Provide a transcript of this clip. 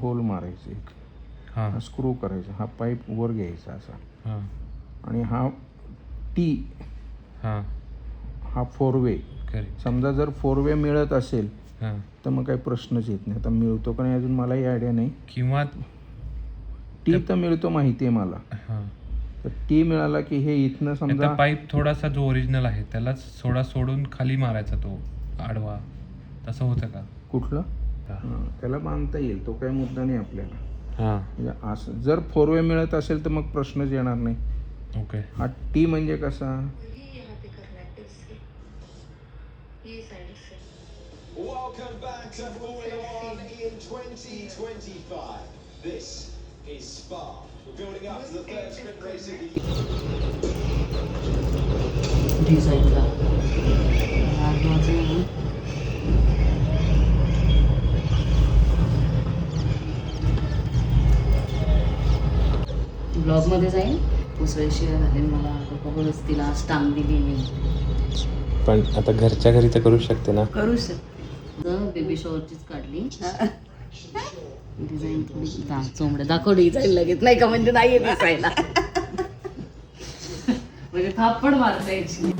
Hole मारायचं एक, हा स्क्रू करायचा, हा पाईप वर घ्यायचा असा, आणि हा टी, हा 4 वे. समजा जर 4 वे मिळत असेल तर मग काही प्रश्नच येत नाही. आता मिळतो का नाही अजून मलाही आयडिया नाही. किंवा टी तर मिळतो माहिती आहे मला. तर टी मिळाला की हे इथनं समजा पाईप थोडासा जो ओरिजिनल आहे त्यालाच थोडा सोडून खाली मारायचा तो आडवा, तसं होतं का? कुठलं? त्याला बांधता येईल, तो काही मुद्दा नाही आपल्याला. म्हणजे असं जर 4 वे मिळत असेल तर मग प्रश्नच येणार नाही. ओके. हा टी म्हणजे कसा? Welcome back to Formula 1 in 2025. This is Spa. We're building up to the third sprint race of the year. Blog मध्ये जाईल उसळशिवाय घालेल मला बघूनच तिला स्टांग दिली मी. पण आता घरच्या घरी तर करू शकते ना? करू शकते. बेबी शॉवरचीच काढली डिझाईन थोडी चोंबड्या दाखव डिझाईन लगेच नाही का म्हणजे नाही दिसायला म्हणजे थापड मारता यायची.